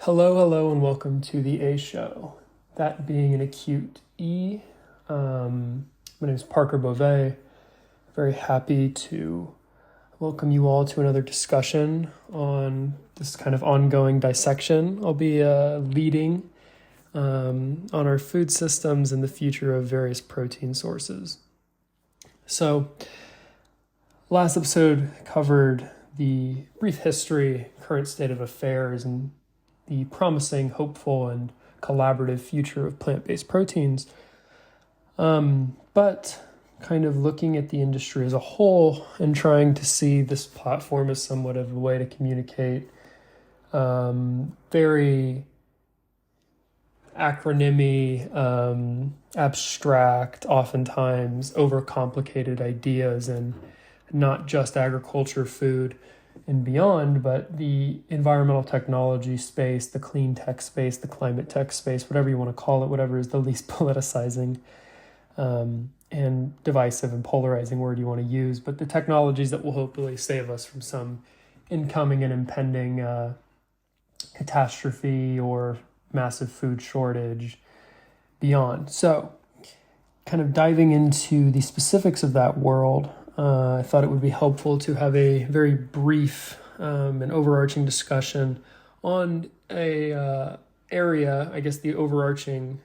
Hello, and welcome to the A Show. That being an acute E. My name is Parker Bovée. Very happy to welcome you all to another discussion on this kind of ongoing dissection. I'll be leading on our food systems and the future of various protein sources. So, last episode covered the brief history, current state of affairs, and the promising, hopeful, and collaborative future of plant-based proteins. But kind of looking at the industry as a whole and trying to see this platform as somewhat of a way to communicate very acronym-y, abstract, oftentimes overcomplicated ideas, and not just agriculture, food, and beyond, but the environmental technology space, the clean tech space, the climate tech space, whatever you want to call it, whatever is the least politicizing and divisive and polarizing word you want to use, but the technologies that will hopefully save us from some incoming and impending catastrophe or massive food shortage beyond. So, kind of diving into the specifics of that world, I thought it would be helpful to have a very brief and overarching discussion on a area, I guess the overarching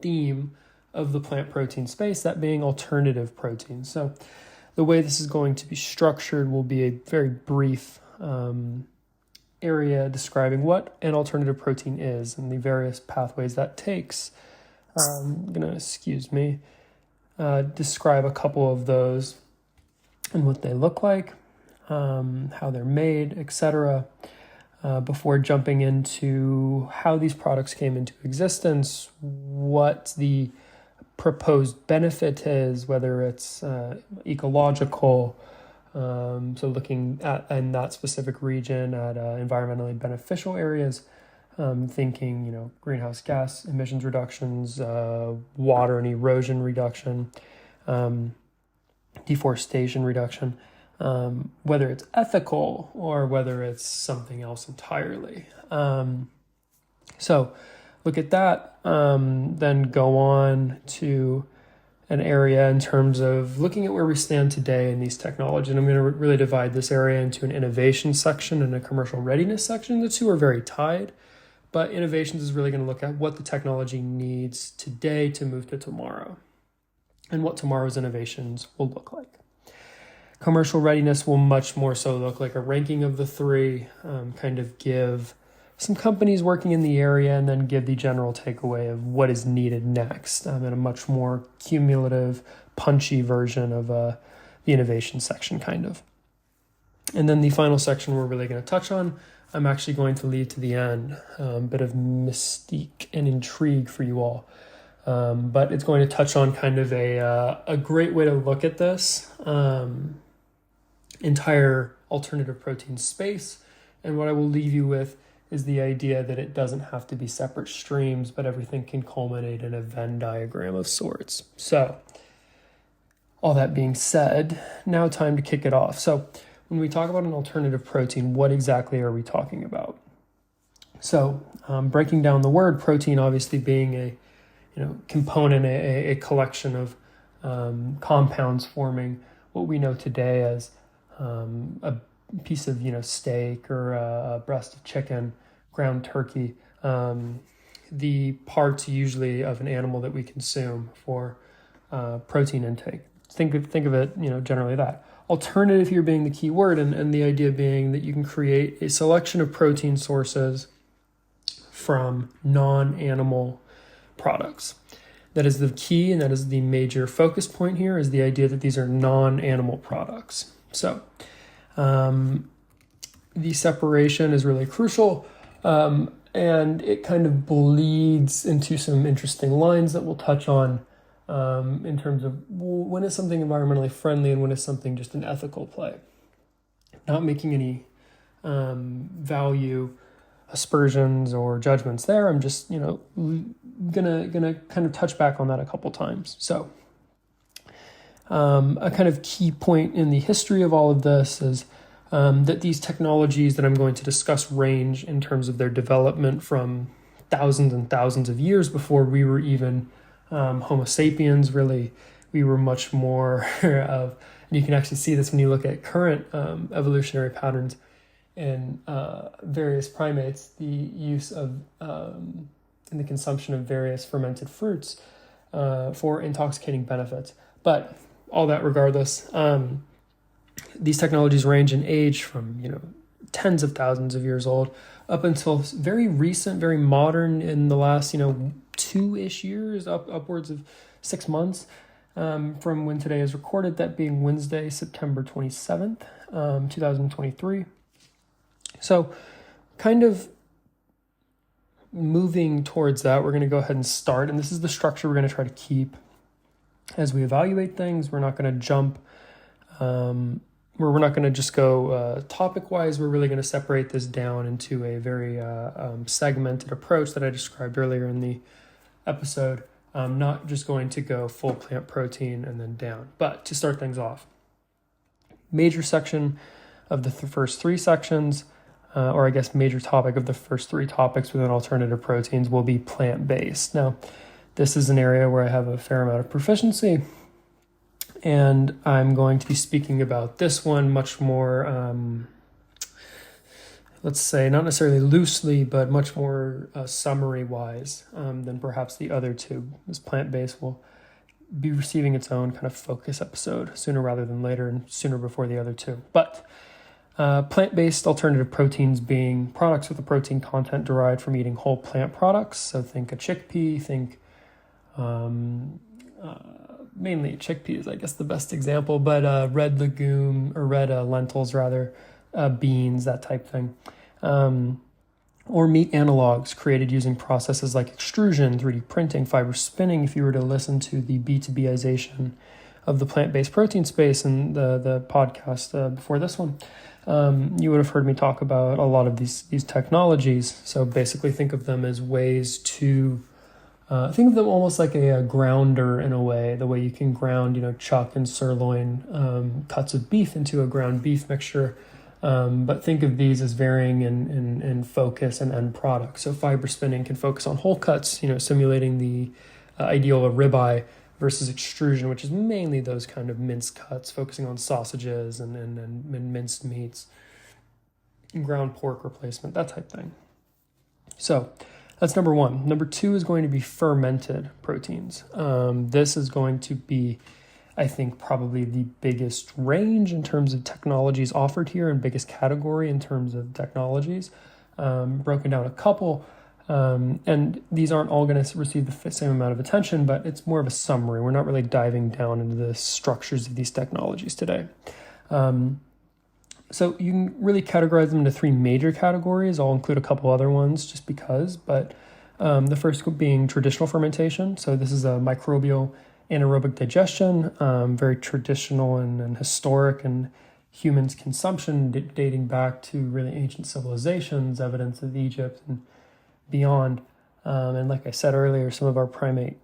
theme of the plant protein space, that being alternative proteins. So the way this is going to be structured will be a very brief area describing what an alternative protein is and the various pathways that takes. I'm going to, describe a couple of those and what they look like, how they're made, etc., before jumping into how these products came into existence, what the proposed benefit is, whether it's ecological, so looking at in that specific region at environmentally beneficial areas, thinking, greenhouse gas emissions reductions, water and erosion reduction, deforestation reduction, whether it's ethical or whether it's something else entirely. So look at that, then go on to an area in terms of looking at where we stand today in these technologies. And I'm going to really divide this area into an innovation section and a commercial readiness section. The two are very tied, but innovations is really going to look at what the technology needs today to move to tomorrow and what tomorrow's innovations will look like. Commercial readiness will much more so look like a ranking of the three, kind of give some companies working in the area and then give the general takeaway of what is needed next in a much more cumulative, punchy version of the innovation section, kind of. And then the final section we're really going to touch on, I'm actually going to leave to the end, a bit of mystique and intrigue for you all. But it's going to touch on kind of a great way to look at this entire alternative protein space. And what I will leave you with is the idea that it doesn't have to be separate streams, but everything can culminate in a Venn diagram of sorts. So, all that being said, now time to kick it off. So, when we talk about an alternative protein, what exactly are we talking about? So, breaking down the word protein, obviously being a component, a collection of compounds forming what we know today as a piece of steak or a breast of chicken, ground turkey, the parts usually of an animal that we consume for protein intake. Think of it, generally that. Alternative here being the key word, and the idea being that you can create a selection of protein sources from non-animal products. That is the key, and that is the major focus point here, is the idea that these are non-animal products. So the separation is really crucial, and it kind of bleeds into some interesting lines that we'll touch on in terms of when is something environmentally friendly and when is something just an ethical play. Not making any value aspersions or judgments there. I'm just, gonna kind of touch back on that a couple times. So a kind of key point in the history of all of this is that these technologies that I'm going to discuss range in terms of their development from thousands and thousands of years before we were even Homo sapiens. Really, we were much more of, and you can actually see this when you look at current evolutionary patterns in various primates, the use of and the consumption of various fermented fruits for intoxicating benefits. But all that regardless, these technologies range in age from, tens of thousands of years old up until very recent, very modern in the last, 2-ish years, upwards of 6 months from when today is recorded, that being Wednesday, September 27th, 2023. So kind of moving towards that, we're going to go ahead and start. And this is the structure we're going to try to keep as we evaluate things. We're not going to jump, we're not going to just go topic-wise. We're really going to separate this down into a very segmented approach that I described earlier in the episode. I'm not just going to go full plant protein and then down. But to start things off, major section of the first 3 sections, or I guess major topic of the first 3 topics within alternative proteins will be plant-based. Now, this is an area where I have a fair amount of proficiency, and I'm going to be speaking about this one much more, let's say, not necessarily loosely, but much more summary-wise than perhaps the other 2. This plant-based will be receiving its own kind of focus episode sooner rather than later, and sooner before the other 2. But plant-based alternative proteins being products with a protein content derived from eating whole plant products. So think a chickpea, think mainly chickpea is, I guess, the best example, but red legume or red lentils rather, beans, that type thing. Or meat analogs created using processes like extrusion, 3D printing, fiber spinning. If you were to listen to the B2Bization of the plant-based protein space and the podcast before this one, you would have heard me talk about a lot of these technologies. So basically think of them as ways to think of them almost like a grounder in a way, the way you can ground, chuck and sirloin cuts of beef into a ground beef mixture. But think of these as varying in focus and end product. So fiber spinning can focus on whole cuts, simulating the ideal of a ribeye, versus extrusion, which is mainly those kind of minced cuts, focusing on sausages and minced meats, ground pork replacement, that type thing. So that's number 1. Number 2 is going to be fermented proteins. This is going to be, I think, probably the biggest range in terms of technologies offered here and biggest category in terms of technologies. Broken down a couple. And these aren't all going to receive the same amount of attention, but it's more of a summary. We're not really diving down into the structures of these technologies today. So you can really categorize them into 3 major categories. I'll include a couple other ones just because, but the first being traditional fermentation. So this is a microbial anaerobic digestion, very traditional and historic and humans' consumption dating back to really ancient civilizations, evidence of Egypt and beyond. And like I said earlier, some of our primate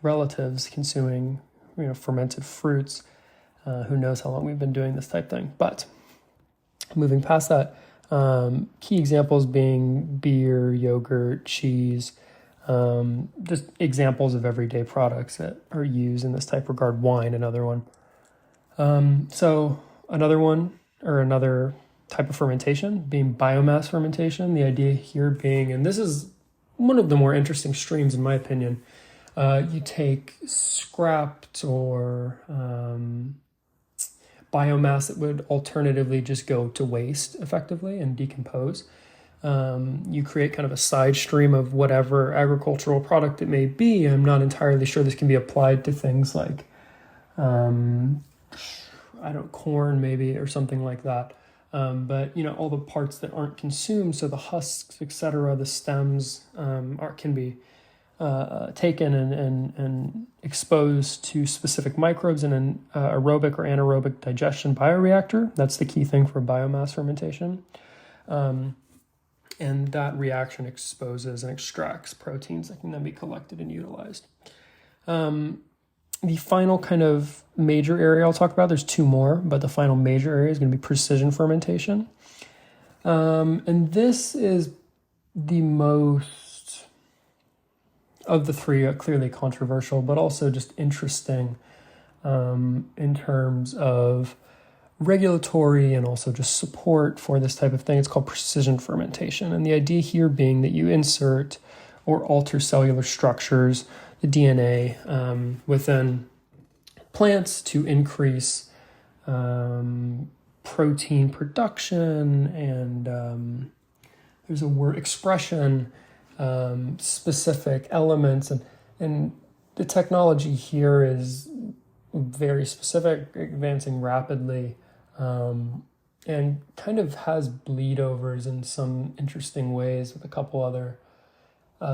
relatives consuming fermented fruits. Who knows how long we've been doing this type thing. But moving past that, key examples being beer, yogurt, cheese, just examples of everyday products that are used in this type regard. Wine, another one. So another type of fermentation being biomass fermentation. The idea here being, and this is one of the more interesting streams in my opinion, you take scrapped or biomass that would alternatively just go to waste effectively and decompose. You create kind of a side stream of whatever agricultural product it may be. I'm not entirely sure this can be applied to things like, corn maybe or something like that. But all the parts that aren't consumed, so the husks, etc., the stems can be taken and exposed to specific microbes in an aerobic or anaerobic digestion bioreactor. That's the key thing for biomass fermentation. And that reaction exposes and extracts proteins that can then be collected and utilized. The final kind of major area I'll talk about, there's two more, but the final major area is going to be precision fermentation. And this is the most of the three, clearly controversial, but also just interesting in terms of regulatory and also just support for this type of thing. It's called precision fermentation. And the idea here being that you insert or alter cellular structures, the DNA, within plants to increase protein production and there's a word expression, specific elements. And the technology here is very specific, advancing rapidly, and kind of has bleed overs in some interesting ways with a couple other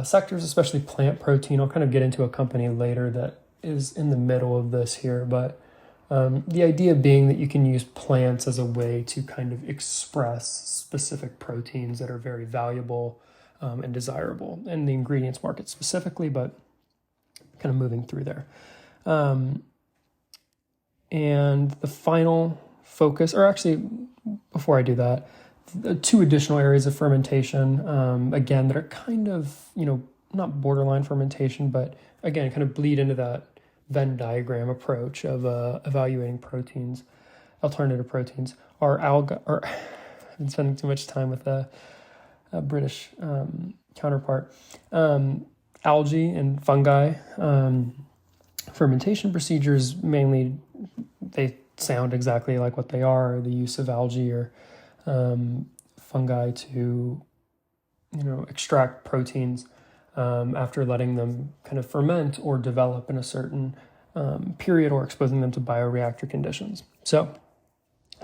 sectors, especially plant protein. I'll kind of get into a company later that is in the middle of this here, but the idea being that you can use plants as a way to kind of express specific proteins that are very valuable and desirable in the ingredients market specifically, but kind of moving through there. And the final focus, or actually, before I do that, two additional areas of fermentation, again, that are kind of, not borderline fermentation, but again, kind of bleed into that Venn diagram approach of evaluating proteins, alternative proteins, are algae, or I've been spending too much time with a British counterpart, algae and fungi. Fermentation procedures, mainly, they sound exactly like what they are, the use of algae or fungi to, extract proteins after letting them kind of ferment or develop in a certain period or exposing them to bioreactor conditions. So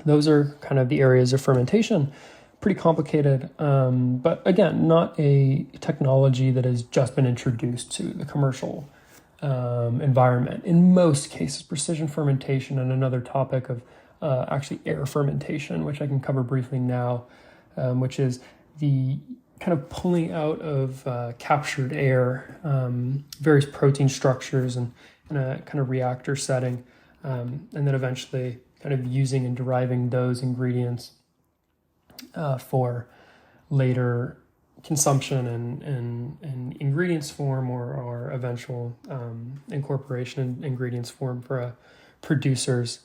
those are kind of the areas of fermentation. Pretty complicated, but again, not a technology that has just been introduced to the commercial environment. In most cases, precision fermentation, and another topic of actually air fermentation, which I can cover briefly now, which is the kind of pulling out of captured air, various protein structures in a kind of reactor setting, and then eventually kind of using and deriving those ingredients for later consumption in ingredients form or eventual incorporation in ingredients form for a producer's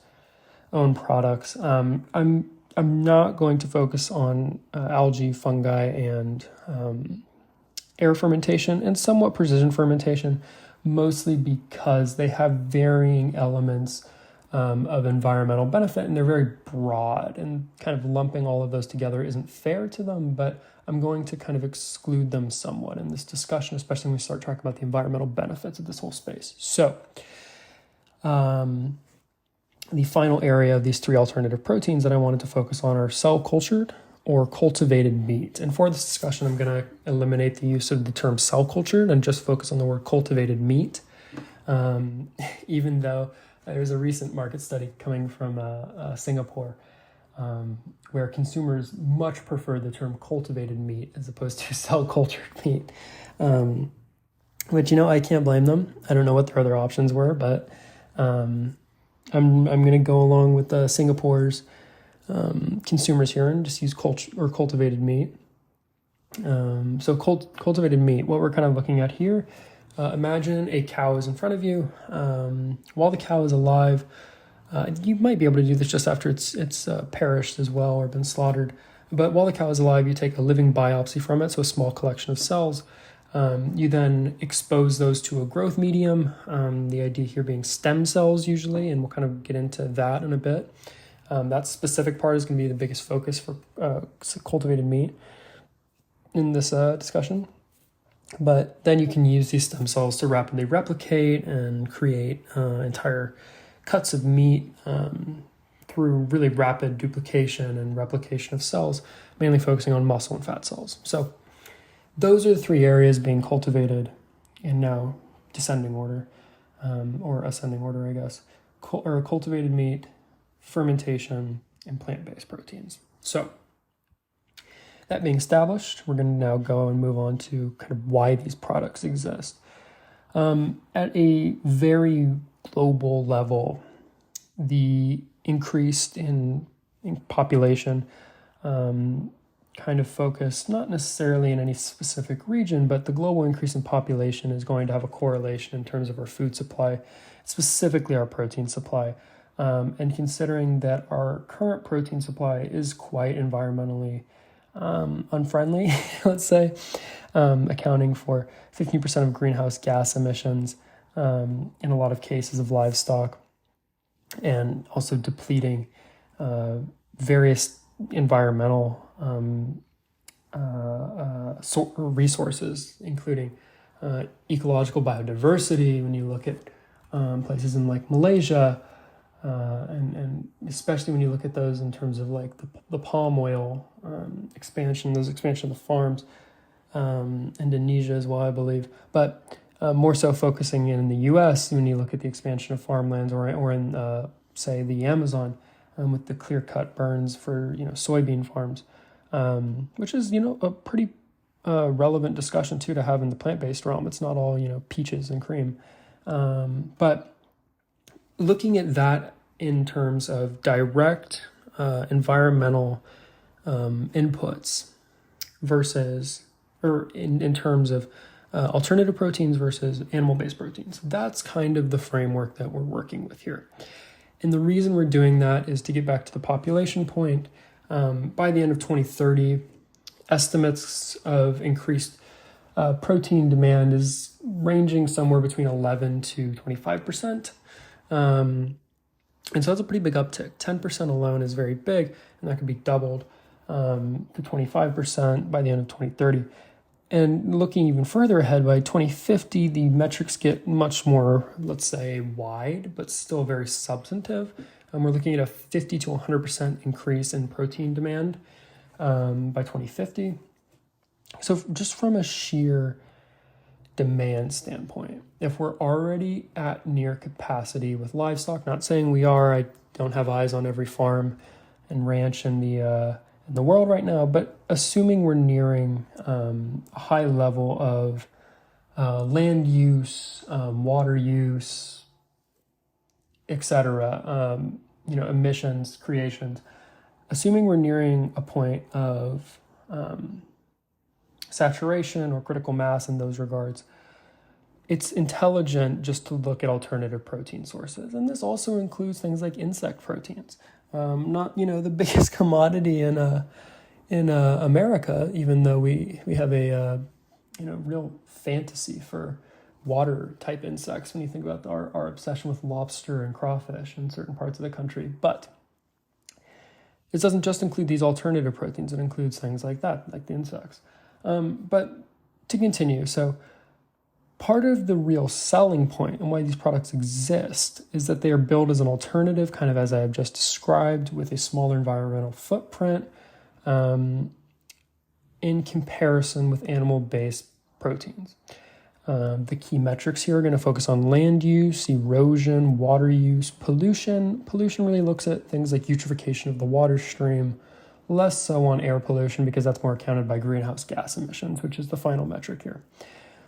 own products. I'm not going to focus on algae, fungi, and air fermentation and somewhat precision fermentation, mostly because they have varying elements of environmental benefit, and they're very broad, and kind of lumping all of those together isn't fair to them, but I'm going to kind of exclude them somewhat in this discussion, especially when we start talking about the environmental benefits of this whole space. So the final area of these three alternative proteins that I wanted to focus on are cell cultured or cultivated meat. And for this discussion, I'm going to eliminate the use of the term cell cultured and just focus on the word cultivated meat, even though there's a recent market study coming from Singapore where consumers much prefer the term cultivated meat as opposed to cell cultured meat, which, I can't blame them. I don't know what their other options were, but I'm going to go along with Singapore's consumers here and just use cultivated meat. So cultivated meat, what we're kind of looking at here, imagine a cow is in front of you. While the cow is alive, you might be able to do this just after it's perished as well or been slaughtered. But while the cow is alive, you take a living biopsy from it, so a small collection of cells. You then expose those to a growth medium, the idea here being stem cells usually, and we'll kind of get into that in a bit. That specific part is going to be the biggest focus for cultivated meat in this discussion. But then you can use these stem cells to rapidly replicate and create entire cuts of meat through really rapid duplication and replication of cells, mainly focusing on muscle and fat cells. So those are the three areas being cultivated in now descending order, or ascending order, I guess, or cultivated meat, fermentation, and plant-based proteins. So that being established, we're going to now go and move on to kind of why these products exist. At a very global level, the increase in population kind of focused not necessarily in any specific region, but the global increase in population is going to have a correlation in terms of our food supply, specifically our protein supply. And considering that our current protein supply is quite environmentally unfriendly, let's say, accounting for 15% of greenhouse gas emissions in a lot of cases of livestock, and also depleting various environmental resources, including ecological biodiversity. When you look at places in like Malaysia, and especially when you look at those in terms of like the palm oil expansion of the farms, Indonesia as well, I believe, but more so focusing in the U.S. when you look at the expansion of farmlands, or in say the Amazon, with the clear-cut burns for soybean farms, which is a pretty relevant discussion too to have in the plant-based realm. It's not all peaches and cream, but looking at that in terms of direct environmental inputs versus, or in terms of alternative proteins versus animal-based proteins. That's kind of the framework that we're working with here. And the reason we're doing that is to get back to the population point. By the end of 2030, estimates of increased protein demand is ranging somewhere between 11 to 25%. And so that's a pretty big uptick. 10% alone is very big, and that could be doubled to 25% by the end of 2030. And looking even further ahead, by 2050, the metrics get much more, let's say, wide, but still very substantive. We're looking at a 50 to 100% increase in protein demand by 2050. So just from a sheer demand standpoint, if we're already at near capacity with livestock, not saying we are, I don't have eyes on every farm and ranch in the world right now, but assuming we're nearing a high level of land use, water use, etc., emissions, creations, assuming we're nearing a point of saturation or critical mass in those regards, it's intelligent just to look at alternative protein sources. And this also includes things like insect proteins. Not the biggest commodity in America, even though we have a real fantasy for water type insects when you think about our obsession with lobster and crawfish in certain parts of the country. But it doesn't just include these alternative proteins, it includes things like that, like the insects. But to continue, so part of the real selling point and why these products exist is that they are built as an alternative, kind of as I have just described, with a smaller environmental footprint in comparison with animal-based proteins. The key metrics here are going to focus on land use, erosion, water use, pollution. Pollution really looks at things like eutrophication of the water stream, less so on air pollution because that's more accounted by greenhouse gas emissions, which is the final metric here.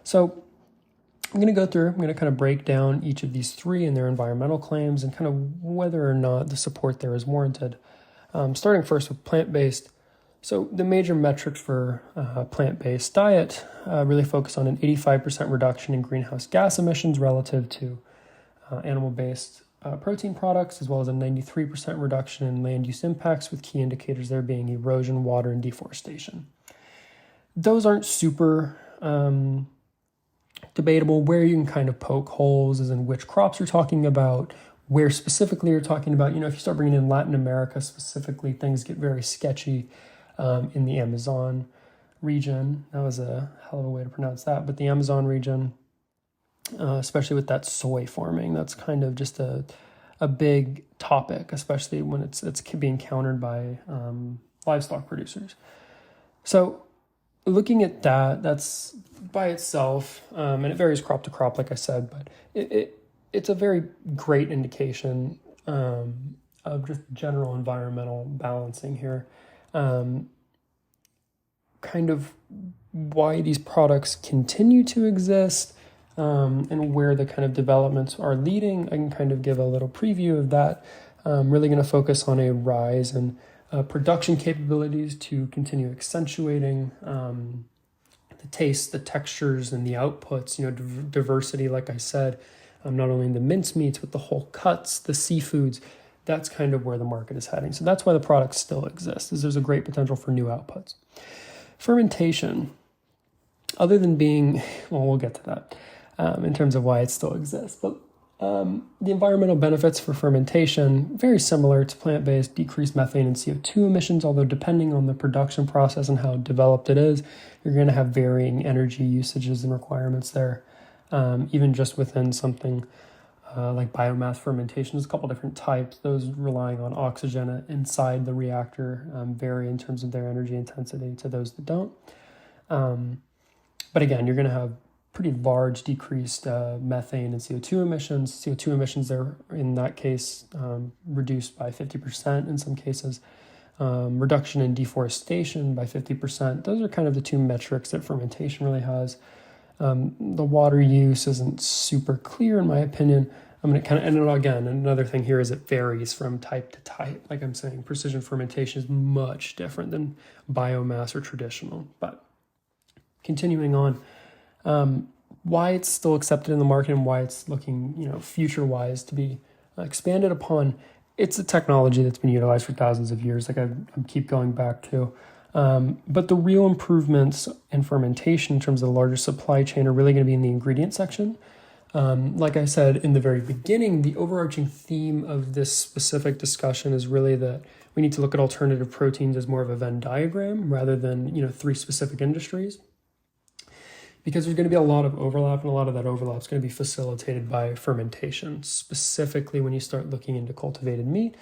So I'm going to kind of break down each of these three and their environmental claims and kind of whether or not the support there is warranted. Starting first with plant-based. So the major metrics for plant-based diet really focus on an 85% reduction in greenhouse gas emissions relative to animal-based protein products, as well as a 93% reduction in land use impacts, with key indicators there being erosion, water, and deforestation. Those aren't super debatable. Where you can kind of poke holes is in which crops you're talking about, where specifically you're talking about. If you start bringing in Latin America specifically, things get very sketchy. In the Amazon region, that was a hell of a way to pronounce that, but the Amazon region, especially with that soy farming, that's kind of just a big topic, especially when it's being countered by livestock producers. So looking at that's by itself, and it varies crop to crop, like I said, but it's a very great indication of just general environmental balancing here. Kind of why these products continue to exist, and where the kind of developments are leading. I can kind of give a little preview of that. I'm really going to focus on a rise in production capabilities to continue accentuating the taste, the textures, and the outputs. Diversity, like I said, not only in the mincemeats, but the whole cuts, the seafoods. That's kind of where the market is heading. So that's why the product still exists, is there's a great potential for new outputs. Fermentation, other than being, well, we'll get to that in terms of why it still exists. But the environmental benefits for fermentation, very similar to plant-based, decreased methane and CO2 emissions, although depending on the production process and how developed it is, you're going to have varying energy usages and requirements there. Even just within something like biomass fermentation, there's a couple different types. Those relying on oxygen inside the reactor vary in terms of their energy intensity to those that don't. But again, you're going to have pretty large decreased methane and CO2 emissions. CO2 emissions there, in that case, reduced by 50% in some cases. Reduction in deforestation by 50%. Those are kind of the two metrics that fermentation really has. The water use isn't super clear in my opinion. I'm going to kind of, and again, another thing here is it varies from type to type. Like I'm saying, precision fermentation is much different than biomass or traditional. But continuing on, why it's still accepted in the market and why it's looking, future-wise to be expanded upon. It's a technology that's been utilized for thousands of years, like I keep going back to. But the real improvements in fermentation in terms of the larger supply chain are really going to be in the ingredient section. Like I said in the very beginning, the overarching theme of this specific discussion is really that we need to look at alternative proteins as more of a Venn diagram rather than, three specific industries. Because there's going to be a lot of overlap, and a lot of that overlap is going to be facilitated by fermentation, specifically when you start looking into cultivated meat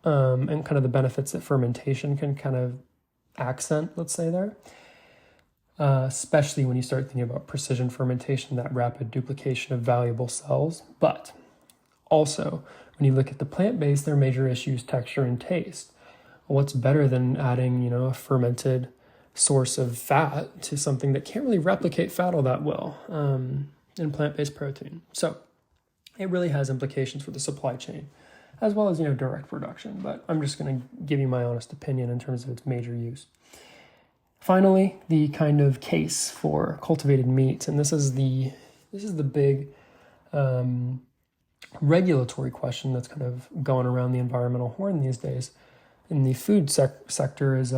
and kind of the benefits that fermentation can kind of accent, let's say there, especially when you start thinking about precision fermentation, that rapid duplication of valuable cells. But also, when you look at the plant-based, their major issues, texture and taste. What's better than adding, a fermented source of fat to something that can't really replicate fat all that well in plant-based protein? So it really has implications for the supply chain, as well as, direct production. But I'm just going to give you my honest opinion in terms of its major use. Finally, the kind of case for cultivated meats, and this is the big regulatory question that's kind of going around the environmental horn these days in the food sector is,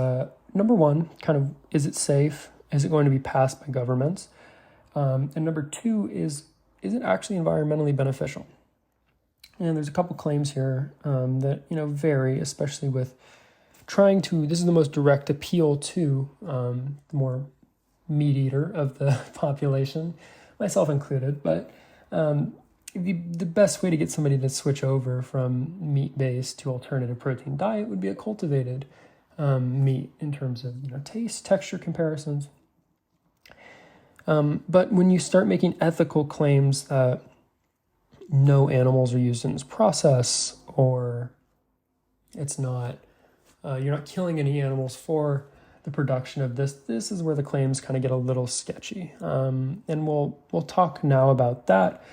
number one, kind of, is it safe? Is it going to be passed by governments? And number two is it actually environmentally beneficial? And there's a couple claims here that, vary, especially with trying to, this is the most direct appeal to the more meat eater of the population, myself included. But the best way to get somebody to switch over from meat-based to alternative protein diet would be a cultivated meat in terms of taste, texture comparisons. But when you start making ethical claims that no animals are used in this process, or it's not, you're not killing any animals for the production of this is where the claims kind of get a little sketchy. And we'll talk now about that.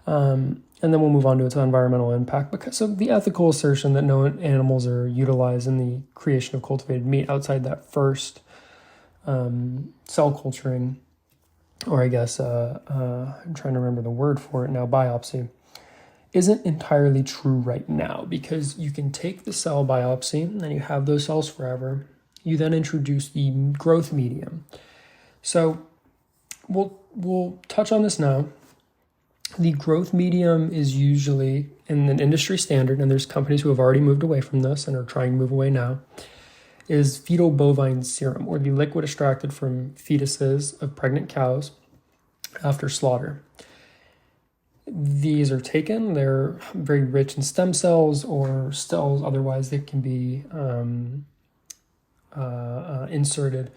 And then we'll move on to its environmental impact, because of the ethical assertion that no animals are utilized in the creation of cultivated meat outside that first cell culturing, or I guess I'm trying to remember the word for it now, biopsy, isn't entirely true right now, because you can take the cell biopsy and then you have those cells forever. You then introduce the growth medium. So we'll touch on this now. The growth medium is usually in an industry standard, and there's companies who have already moved away from this and are trying to move away now, is fetal bovine serum, or the liquid extracted from fetuses of pregnant cows after slaughter. These are taken, they're very rich in stem cells or cells, otherwise they can be inserted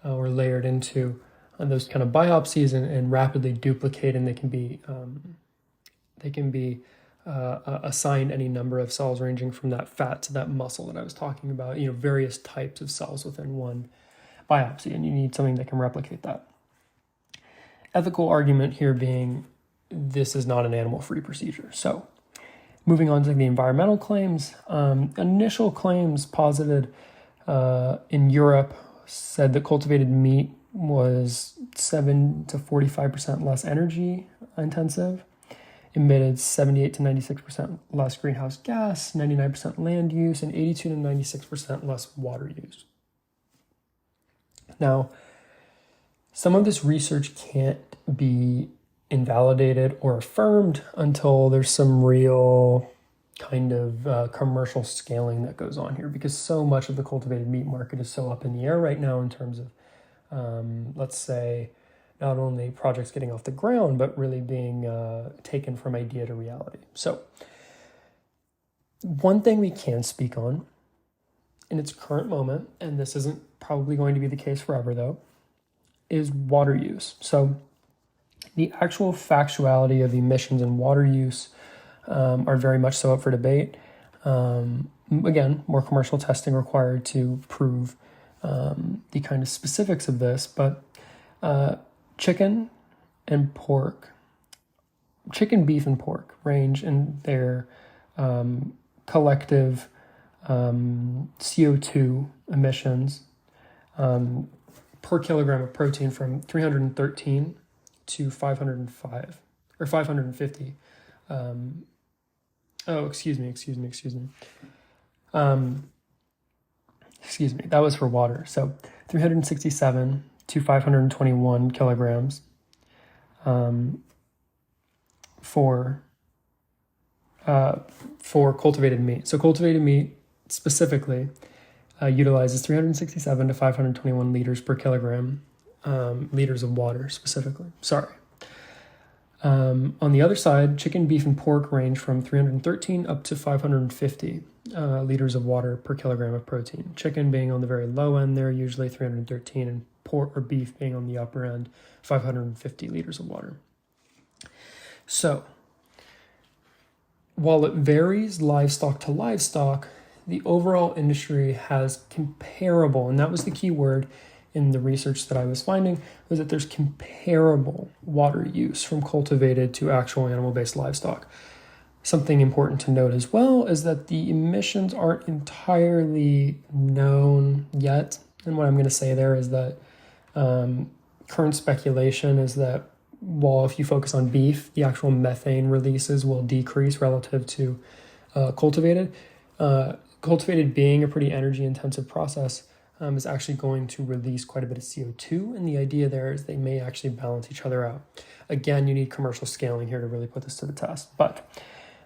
or layered into those kind of biopsies and rapidly duplicate, and they can be assigned any number of cells ranging from that fat to that muscle that I was talking about, various types of cells within one biopsy, and you need something that can replicate that. Ethical argument here being, this is not an animal-free procedure. So moving on to the environmental claims, initial claims posited in Europe said that cultivated meat was 7 to 45% less energy intensive, emitted 78 to 96% less greenhouse gas, 99% land use, and 82 to 96% less water use. Now, some of this research can't be invalidated or affirmed until there's some real kind of commercial scaling that goes on here, because so much of the cultivated meat market is so up in the air right now in terms of, let's say, not only projects getting off the ground, but really being taken from idea to reality. So one thing we can speak on in its current moment, and this isn't probably going to be the case forever though, is water use. So the actual factuality of emissions and water use are very much so up for debate. Again, more commercial testing required to prove the kind of specifics of this, but chicken, beef, and pork range in their collective CO2 emissions per kilogram of protein from 313 to 505 or 550. Excuse me. That was for water. So 367 to 521 kilograms for cultivated meat. So cultivated meat specifically utilizes 367 to 521 liters per kilogram, liters of water specifically. Sorry. On the other side, chicken, beef, and pork range from 313 up to 550 liters of water per kilogram of protein. Chicken being on the very low end there, usually 313, and pork or beef being on the upper end, 550 liters of water. So, while it varies livestock to livestock, the overall industry has comparable, and that was the key word in the research that I was finding, was that there's comparable water use from cultivated to actual animal-based livestock. Something important to note as well is that the emissions aren't entirely known yet. And what I'm going to say there is that current speculation is that while if you focus on beef, the actual methane releases will decrease relative to cultivated. Cultivated being a pretty energy-intensive process, is actually going to release quite a bit of CO2, and the idea there is they may actually balance each other out. Again, you need commercial scaling here to really put this to the test. But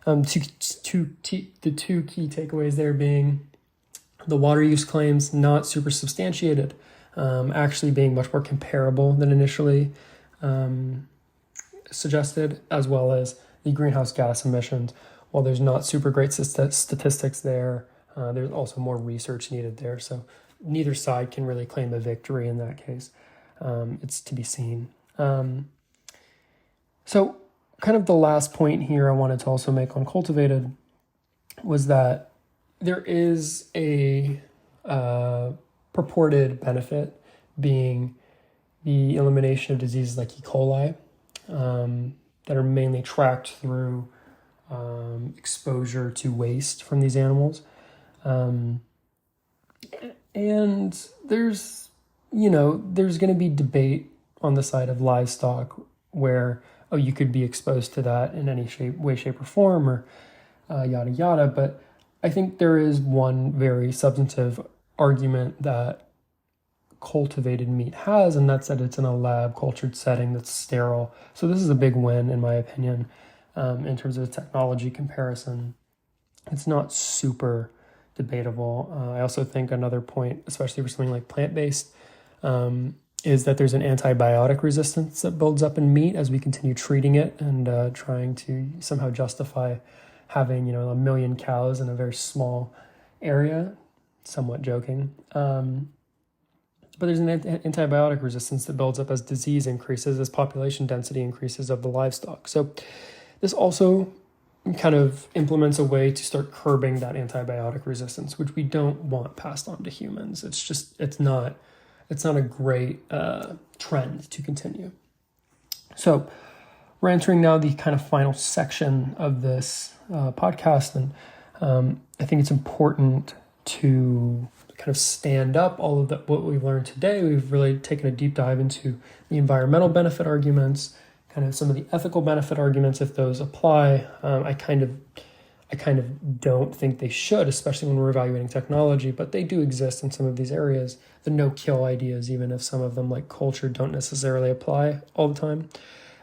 the two key takeaways there being the water use claims not super substantiated, actually being much more comparable than initially suggested, as well as the greenhouse gas emissions. While there's not super great statistics there, there's also more research needed there. So neither side can really claim a victory in that case. It's to be seen. So kind of the last point here I wanted to also make on cultivated was that there is a purported benefit being the elimination of diseases like E. coli that are mainly tracked through exposure to waste from these animals. And there's going to be debate on the side of livestock where, you could be exposed to that in any way, shape, or form, or yada, yada. But I think there is one very substantive argument that cultivated meat has, and that's that it's in a lab cultured setting that's sterile. So this is a big win, in my opinion, in terms of the technology comparison. It's not super debatable. I also think another point, especially for something like plant-based, is that there's an antibiotic resistance that builds up in meat as we continue treating it and trying to somehow justify having, 1 million cows in a very small area. Somewhat joking. But there's an antibiotic resistance that builds up as disease increases, as population density increases of the livestock. So this also kind of implements a way to start curbing that antibiotic resistance, which we don't want passed on to humans. It's not a great trend to continue. So we're entering now the kind of final section of this podcast, and I think it's important to kind of stand up all of what we've learned today. We've really taken a deep dive into the environmental benefit arguments, kind of some of the ethical benefit arguments, if those apply. I kind of don't think they should, especially when we're evaluating technology, but they do exist in some of these areas. The no-kill ideas, even if some of them, like culture, don't necessarily apply all the time.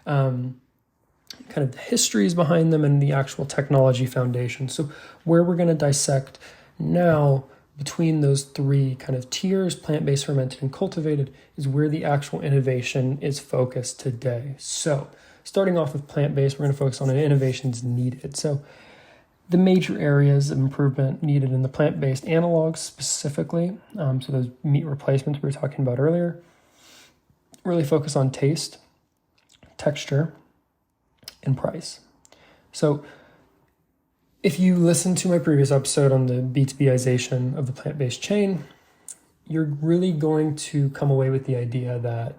Kind of the histories behind them and the actual technology foundation. So where we're going to dissect now between those three kind of tiers, plant-based, fermented, and cultivated, is where the actual innovation is focused today. So starting off with plant-based, we're going to focus on innovations needed. So the major areas of improvement needed in the plant-based analogs specifically, so those meat replacements we were talking about earlier, really focus on taste, texture, and price. So if you listen to my previous episode on the B2Bization of the plant-based chain, you're really going to come away with the idea that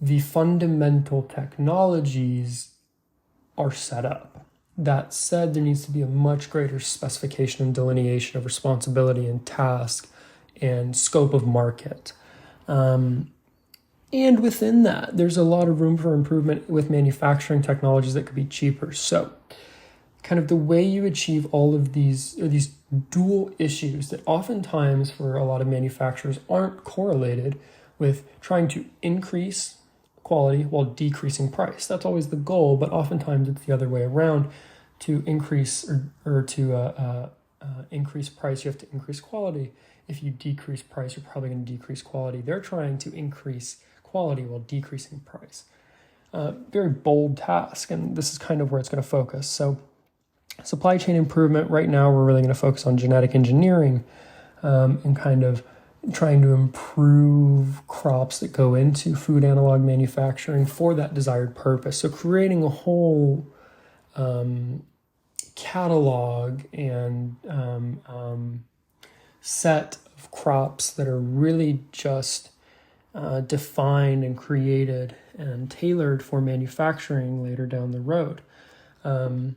the fundamental technologies are set up. That said, there needs to be a much greater specification and delineation of responsibility and task and scope of market. And within that, there's a lot of room for improvement with manufacturing technologies that could be cheaper. So kind of the way you achieve all of these dual issues that oftentimes for a lot of manufacturers aren't correlated with trying to increase quality while decreasing price. That's always the goal, but oftentimes it's the other way around. To increase or to increase price, you have to increase quality. If you decrease price, you're probably going to decrease quality. They're trying to increase quality while decreasing price. Very bold task, and this is kind of where it's going to focus. So supply chain improvement, right now we're really going to focus on genetic engineering and kind of trying to improve crops that go into food analog manufacturing for that desired purpose. So creating a whole catalog and set of crops that are really just defined and created and tailored for manufacturing later down the road. A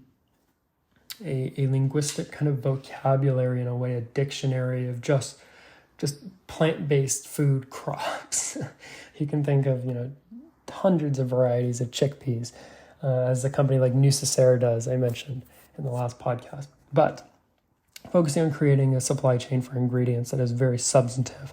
linguistic kind of vocabulary, in a way, a dictionary of just plant-based food crops. You can think of, hundreds of varieties of chickpeas, as a company like Nucicera does, I mentioned in the last podcast. But focusing on creating a supply chain for ingredients that is very substantive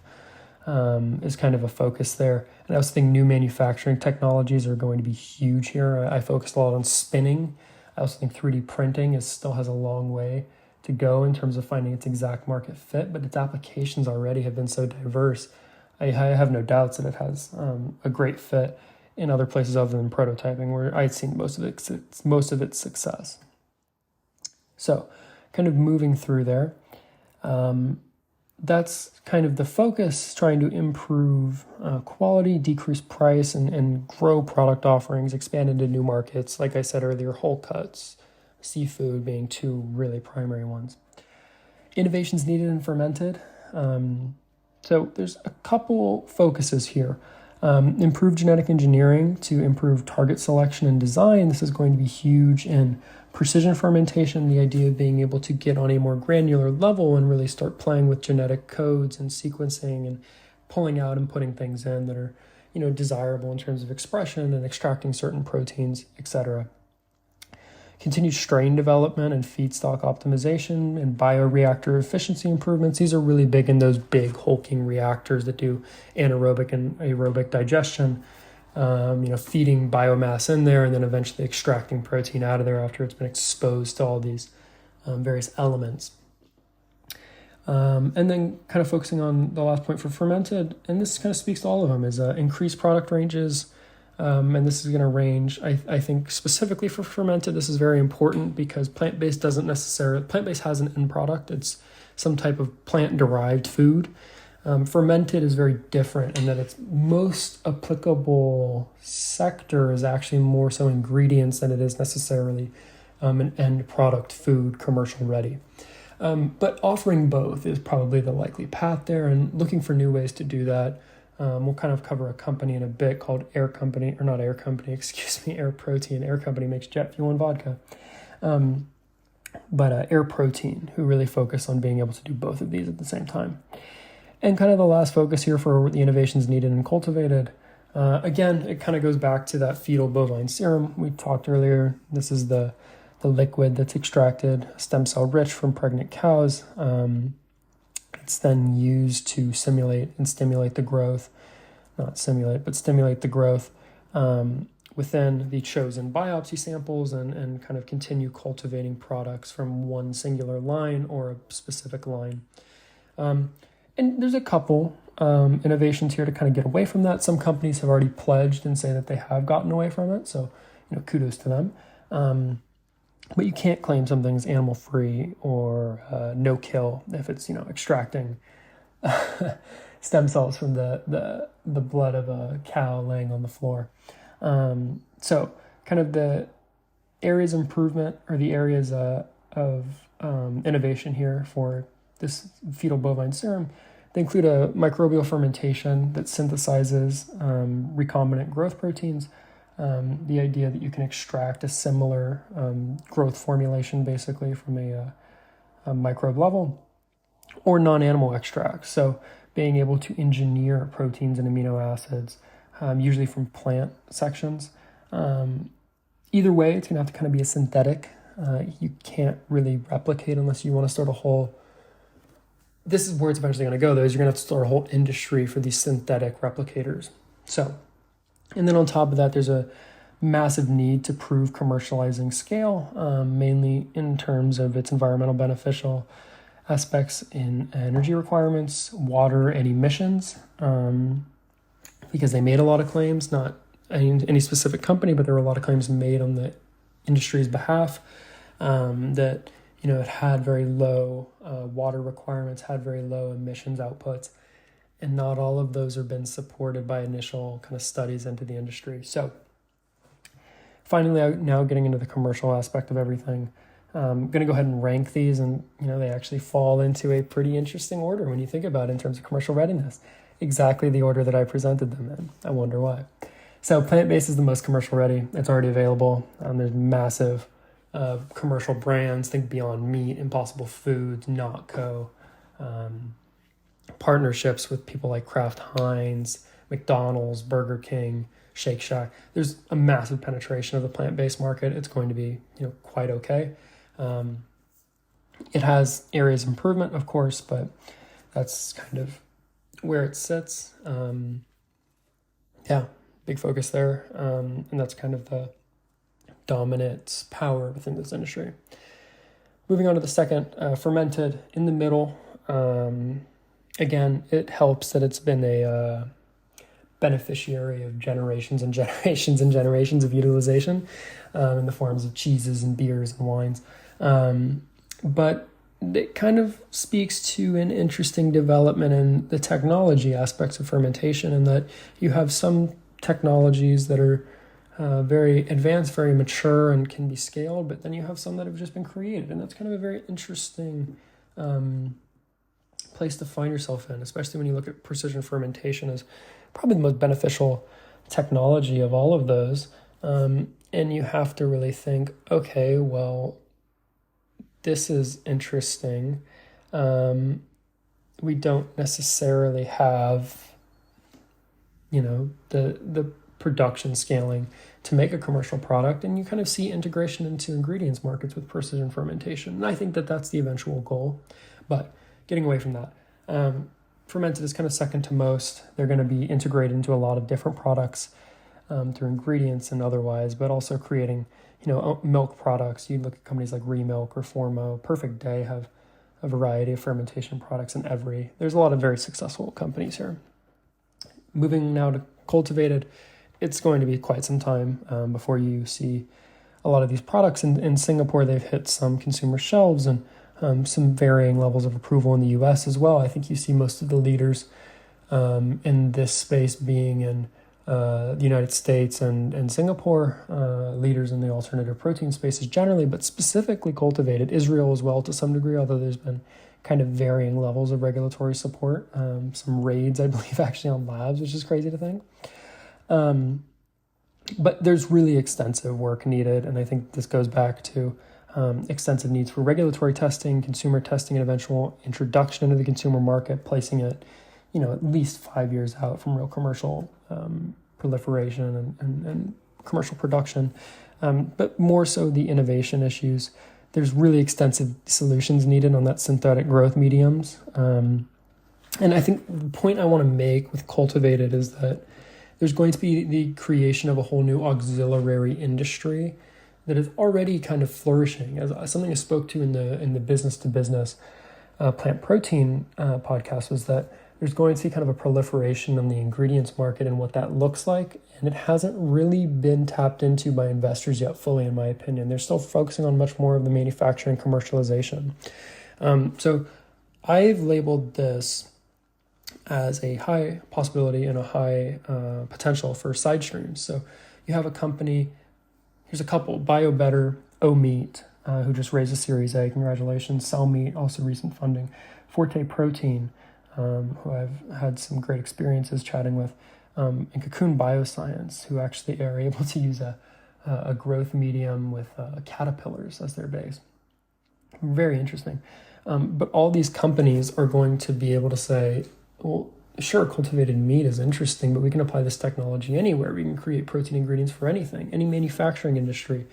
is kind of a focus there. And I also think new manufacturing technologies are going to be huge here. I focused a lot on spinning. I also think 3D printing still has a long way to go in terms of finding its exact market fit, but its applications already have been so diverse. I have no doubts that it has a great fit in other places other than prototyping, where I'd seen most of its success. So kind of moving through there, that's kind of the focus, trying to improve quality, decrease price, and grow product offerings, expand into new markets. Like I said earlier, whole cuts, seafood being two really primary ones. Innovations needed in fermented. So there's a couple focuses here. Improve genetic engineering to improve target selection and design. This is going to be huge in precision fermentation, the idea of being able to get on a more granular level and really start playing with genetic codes and sequencing and pulling out and putting things in that are, desirable in terms of expression and extracting certain proteins, etc. Continued strain development and feedstock optimization and bioreactor efficiency improvements. These are really big in those big hulking reactors that do anaerobic and aerobic digestion. Feeding biomass in there and then eventually extracting protein out of there after it's been exposed to all these various elements. And then kind of focusing on the last point for fermented, and this kind of speaks to all of them, is increased product ranges. And this is going to range, I think specifically for fermented, this is very important because plant-based has an end product. It's some type of plant-derived food. Fermented is very different in that its most applicable sector is actually more so ingredients than it is necessarily an end product food, commercial ready. But offering both is probably the likely path there, and looking for new ways to do that We'll kind of cover a company in a bit called Air Company, or not Air Company, excuse me, Air Protein. Air Company makes jet fuel and vodka. But Air Protein, who really focus on being able to do both of these at the same time. And kind of the last focus here for the innovations needed and cultivated. Again, it kind of goes back to that fetal bovine serum we talked earlier. This is the liquid that's extracted, stem cell rich from pregnant cows. It's then used to simulate and stimulate the growth, not simulate, but stimulate the growth within the chosen biopsy samples and kind of continue cultivating products from one singular line or a specific line. And there's a couple innovations here to kind of get away from that. Some companies have already pledged and say that they have gotten away from it. So, kudos to them. But you can't claim something's animal-free or no-kill if it's, extracting stem cells from the blood of a cow laying on the floor. So kind of the areas of improvement or the areas of innovation here for this fetal bovine serum, they include a microbial fermentation that synthesizes recombinant growth proteins. The idea that you can extract a similar growth formulation basically from a microbe level, or non-animal extracts. So being able to engineer proteins and amino acids, usually from plant sections. Either way, it's going to have to kind of be a synthetic. You can't really replicate unless you want to start a whole... This is where it's eventually going to go, though, is you're going to have to start a whole industry for these synthetic replicators. So... And then on top of that, there's a massive need to prove commercializing scale, mainly in terms of its environmental beneficial aspects in energy requirements, water, and emissions, because they made a lot of claims, not any specific company, but there were a lot of claims made on the industry's behalf that, it had very low water requirements, had very low emissions outputs. And not all of those have been supported by initial kind of studies into the industry. So finally, now getting into the commercial aspect of everything, I'm going to go ahead and rank these. And, they actually fall into a pretty interesting order when you think about it in terms of commercial readiness. Exactly the order that I presented them in. I wonder why. So plant-based is the most commercial ready. It's already available. There's massive commercial brands. Think Beyond Meat, Impossible Foods, Notco, partnerships with people like Kraft Heinz, McDonald's, Burger King, Shake Shack. There's a massive penetration of the plant-based market. It's going to be, quite okay. It has areas of improvement, of course, but that's kind of where it sits. Big focus there. And that's kind of the dominant power within this industry. Moving on to the second, fermented in the middle. Again, it helps that it's been a beneficiary of generations and generations and generations of utilization in the forms of cheeses and beers and wines. But it kind of speaks to an interesting development in the technology aspects of fermentation, and that you have some technologies that are very advanced, very mature, and can be scaled, but then you have some that have just been created, and that's kind of a very interesting place to find yourself in, especially when you look at precision fermentation as probably the most beneficial technology of all of those. And you have to really think, okay, well, this is interesting. We don't necessarily have, the production scaling to make a commercial product, and you kind of see integration into ingredients markets with precision fermentation. And I think that that's the eventual goal. But getting away from that, fermented is kind of second to most. They're going to be integrated into a lot of different products through ingredients and otherwise, but also creating, milk products. You look at companies like Remilk or Formo. Perfect Day have a variety of fermentation products there's a lot of very successful companies here. Moving now to cultivated, it's going to be quite some time before you see a lot of these products. In Singapore, they've hit some consumer shelves, and some varying levels of approval in the US as well. I think you see most of the leaders in this space being in the United States and Singapore, leaders in the alternative protein spaces generally, but specifically cultivated. Israel as well to some degree, although there's been kind of varying levels of regulatory support. Some raids, I believe, actually on labs, which is crazy to think. But there's really extensive work needed, and I think this goes back to extensive needs for regulatory testing, consumer testing, and eventual introduction into the consumer market, placing it, at least 5 years out from real commercial proliferation and commercial production. But more so the innovation issues. There's really extensive solutions needed on that synthetic growth mediums. And I think the point I want to make with cultivated is that there's going to be the creation of a whole new auxiliary industry that is already kind of flourishing. As something I spoke to in the business to business plant protein podcast was that there's going to be kind of a proliferation in the ingredients market and what that looks like. And it hasn't really been tapped into by investors yet fully, in my opinion. They're still focusing on much more of the manufacturing commercialization. So I've labeled this as a high possibility and a high potential for side streams. So you have a company, here's a couple, BioBetter, O-Meat, who just raised a Series A, congratulations. Cell Meat, also recent funding. Forte Protein, who I've had some great experiences chatting with, and Cocoon Bioscience, who actually are able to use a growth medium with caterpillars as their base. Very interesting. But all these companies are going to be able to say, well, sure, cultivated meat is interesting, but we can apply this technology anywhere. We can create protein ingredients for anything, any manufacturing industry.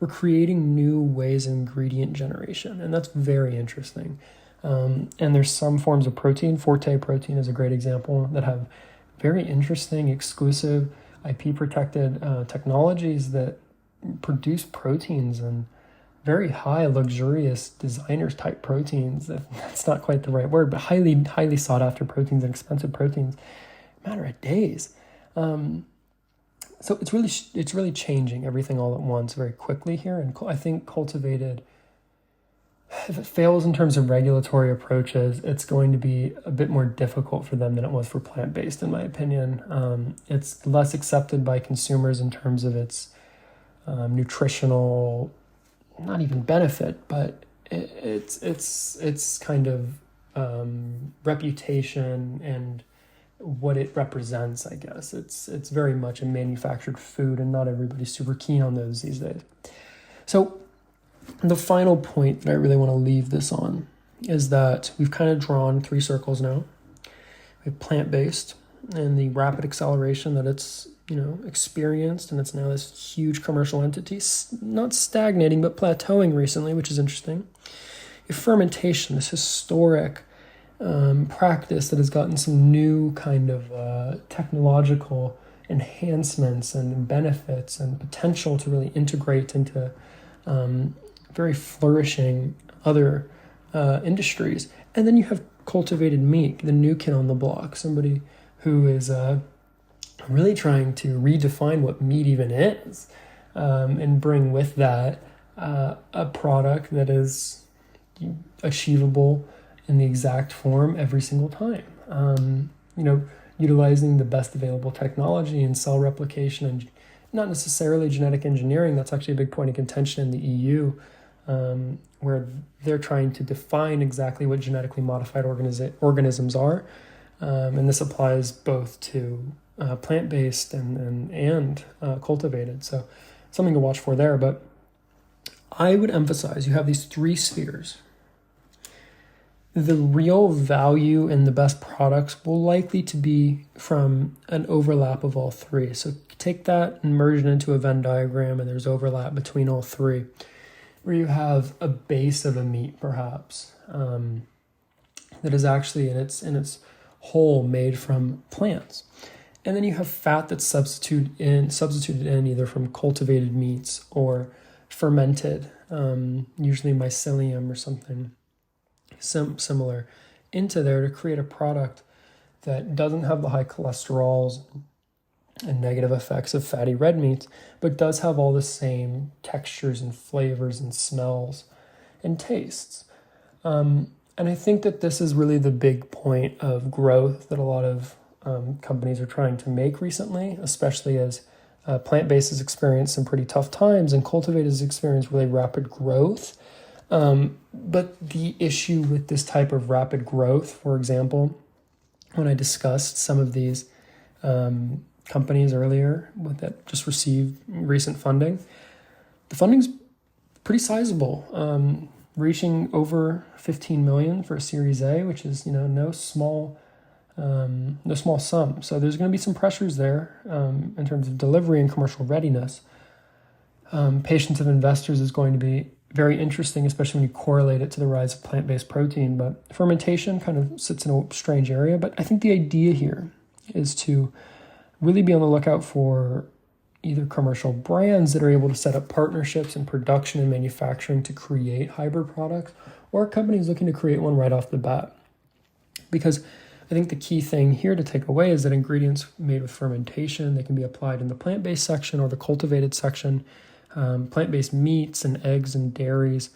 We're creating new ways of ingredient generation, and that's very interesting. And there's some forms of protein, Forte Protein is a great example, that have very interesting, exclusive, IP-protected technologies that produce proteins and very high, luxurious, designers type proteins. That's not quite the right word, but highly, highly sought after proteins and expensive proteins. A matter of days. So it's really changing everything all at once very quickly here. And I think cultivated, if it fails in terms of regulatory approaches, it's going to be a bit more difficult for them than it was for plant-based, in my opinion. It's less accepted by consumers in terms of its nutritional, not even benefit, but it's kind of reputation and what it represents, I guess. It's very much a manufactured food, and not everybody's super keen on those these days. So the final point that I really want to leave this on is that we've kind of drawn 3 circles now. We have plant-based and the rapid acceleration that it's experienced, and it's now this huge commercial entity, not stagnating, but plateauing recently, which is interesting. Your fermentation, this historic practice that has gotten some new kind of technological enhancements and benefits and potential to really integrate into very flourishing other industries. And then you have cultivated meat, the new kid on the block, somebody who is really trying to redefine what meat even is, and bring with that a product that is achievable in the exact form every single time. Utilizing the best available technology and cell replication, and not necessarily genetic engineering. That's actually a big point of contention in the EU, where they're trying to define exactly what genetically modified organisms are. And this applies both to plant-based and cultivated. So something to watch for there. But I would emphasize you have these 3 spheres. The real value in the best products will likely to be from an overlap of all 3. So take that and merge it into a Venn diagram, and there's overlap between all 3, where you have a base of a meat, perhaps, that is actually in its whole made from plants. And then you have fat that's substituted in either from cultivated meats or fermented, usually mycelium or something similar, into there to create a product that doesn't have the high cholesterols and negative effects of fatty red meats, but does have all the same textures and flavors and smells and tastes. And I think that this is really the big point of growth that a lot of companies are trying to make recently, especially as plant-based has experienced some pretty tough times and cultivated has experienced really rapid growth. But the issue with this type of rapid growth, for example, when I discussed some of these companies earlier that just received recent funding, the funding's pretty sizable, reaching over 15 million for a Series A, which is no small sum. So there's going to be some pressures there in terms of delivery and commercial readiness. Patience of investors is going to be very interesting, especially when you correlate it to the rise of plant-based protein. But fermentation kind of sits in a strange area. But I think the idea here is to really be on the lookout for either commercial brands that are able to set up partnerships in production and manufacturing to create hybrid products, or companies looking to create one right off the bat. Because I think the key thing here to take away is that ingredients made with fermentation, they can be applied in the plant-based section or the cultivated section. Plant-based meats and eggs and dairies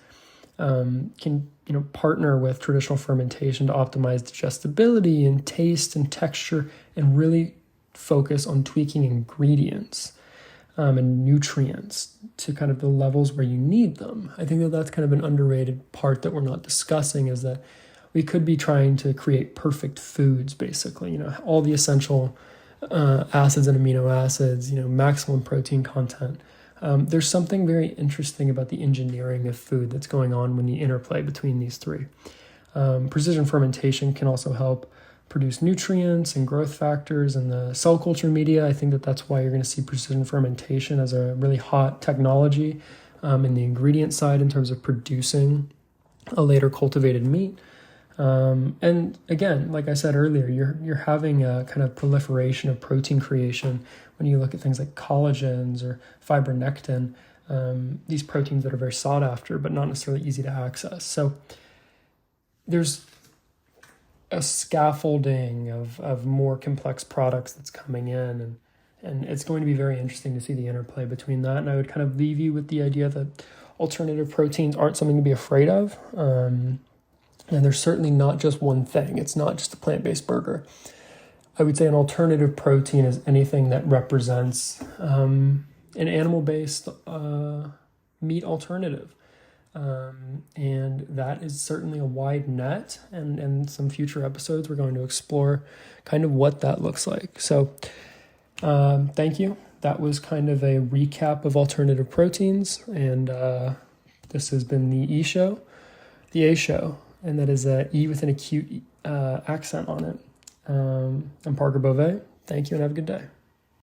can partner with traditional fermentation to optimize digestibility and taste and texture, and really focus on tweaking ingredients and nutrients to kind of the levels where you need them. I think that that's kind of an underrated part that we're not discussing, is that we could be trying to create perfect foods, basically, all the essential acids and amino acids, maximum protein content. There's something very interesting about the engineering of food that's going on when the interplay between these three. Precision fermentation can also help produce nutrients and growth factors in the cell culture media. I think that that's why you're going to see precision fermentation as a really hot technology in the ingredient side in terms of producing a later cultivated meat. And again, like I said earlier, you're having a kind of proliferation of protein creation when you look at things like collagens or fibronectin, these proteins that are very sought after but not necessarily easy to access. So there's a scaffolding of more complex products that's coming in, and it's going to be very interesting to see the interplay between that. And I would kind of leave you with the idea that alternative proteins aren't something to be afraid of. And they're certainly not just one thing. It's not just a plant-based burger. I would say an alternative protein is anything that represents an animal-based meat alternative. And that is certainly a wide net. And in some future episodes, we're going to explore kind of what that looks like. So thank you. That was kind of a recap of alternative proteins. And this has been the A Show. And that is E with an acute accent on it. I'm Parker Bovée. Thank you and have a good day.